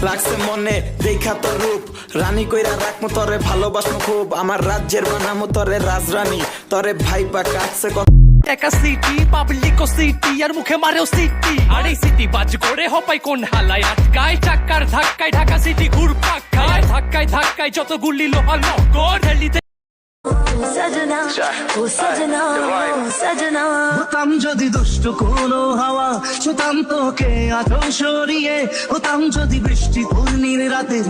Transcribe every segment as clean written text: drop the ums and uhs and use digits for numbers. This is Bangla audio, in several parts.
লাগছে মনে দেখা তোর রূপ, রানী কইরা রাখমু তরে ভালোবাসমু খুব, আমার রাজ্যের বানামু তরে রাজরানী, তরে ভাইবা কাটছে একটা সিটি পাবলিক সিটি আর মুখে মারেও সিটি, আর এই সিটি বাজ করে হপাই কোন হালায় আটকায়, চাক্কার ধাক্কায় ঢাকা সিটি ঘুরপাক খায়, ধাক্কায় ধাক্কায় যত গুলি লোহা নগর ঢেলিতে সজনা ও সজনা সজনা। হতাম যদি দুষ্ট কোনো হাওয়া, ছুতাম তোকে আঁচল সরিয়ে, হতাম যদি বৃষ্টি পূর্ণির রাতের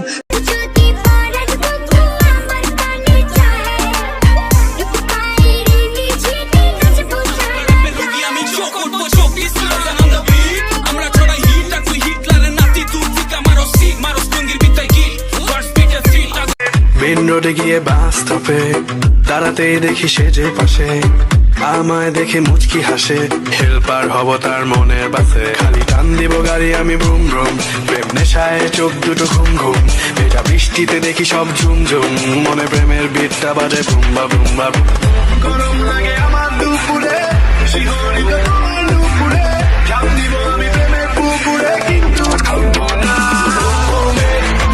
মেন রোডে গিয়ে বাস স্টপে দাঁড়াতে দেখি সেজে পাশে, আমায় দেখে মুচকি হাসে, হেল্পার হব তার মনের বাসে, খালি টান দিব গাড়ি আমি ব্রুম ব্রুম, প্রেম নেশায় চোখ দুটো ঘুম ঘুম, এটা বৃষ্টিতে দেখি সব ঝুম ঝুম, মনে প্রেমের বিটটা বাজে বুম্বা বুম্বা। গরম লাগে আমার দুপুরে, শিহরিত তোমার দুপুরে, ঝাঁপ দিব আমি প্রেমের পুকুরে, কিন্তু থামবো না,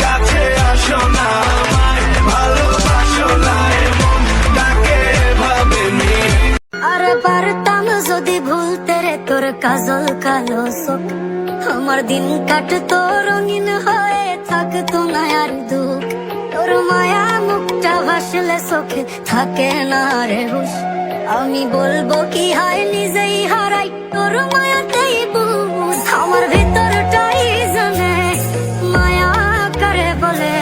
কাছে আসো না, আরে পারতাম যদি ভুলতে রে তোর কাজল কালো চোখ, আমার দিন কাটতো রঙিন হয়ে থাকতো না আর দুঃখ, তোর মায়া মুখটা ভাসলে চোখে থাকে না রে হুশ, আমি বলবো কি হয় নিজেই হারাই তোর মায়াতেই বুঝ, আমার ভিতরটাই জানে মায়া করে বলে,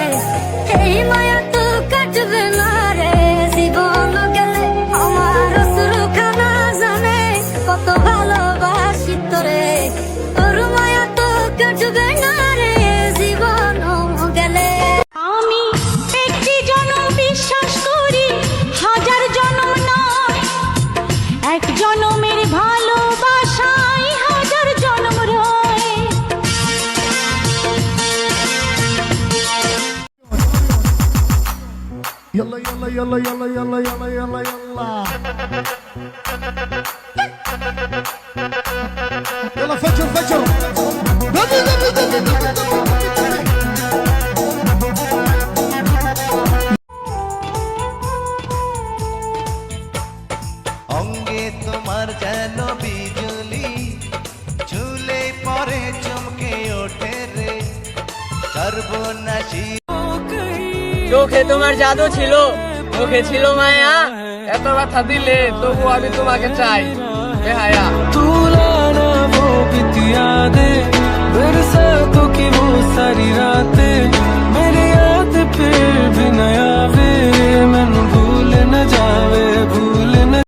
এই মায়া তো কাটবে না রে জীবন গেলে, আমার অশ্রুখানা জানে কত ভালোবাসি তোরে, তোর মায়া তো কাটবে না রে জীবন গেলে। আমি একটি জনম বিশ্বাস করি, হাজার জনম নয়, এক জনমের ভালোবাসায় হাজার জনম রয়। يلا يلا يلا يلا يلا يلا يلا يلا يلا فجر فجر অঙ্গে তোমার যেন বিজলি, ঝুলে পরে চমকে ওঠে রে সর্বনাশী। চোখে তোমার জাদু ছিল, চোখে ছিল মায়া, এত ব্যথা দিলে তবু আমি তোমাকে চাই বেহায়া। তুলানা वो बितिया दे बरसातों की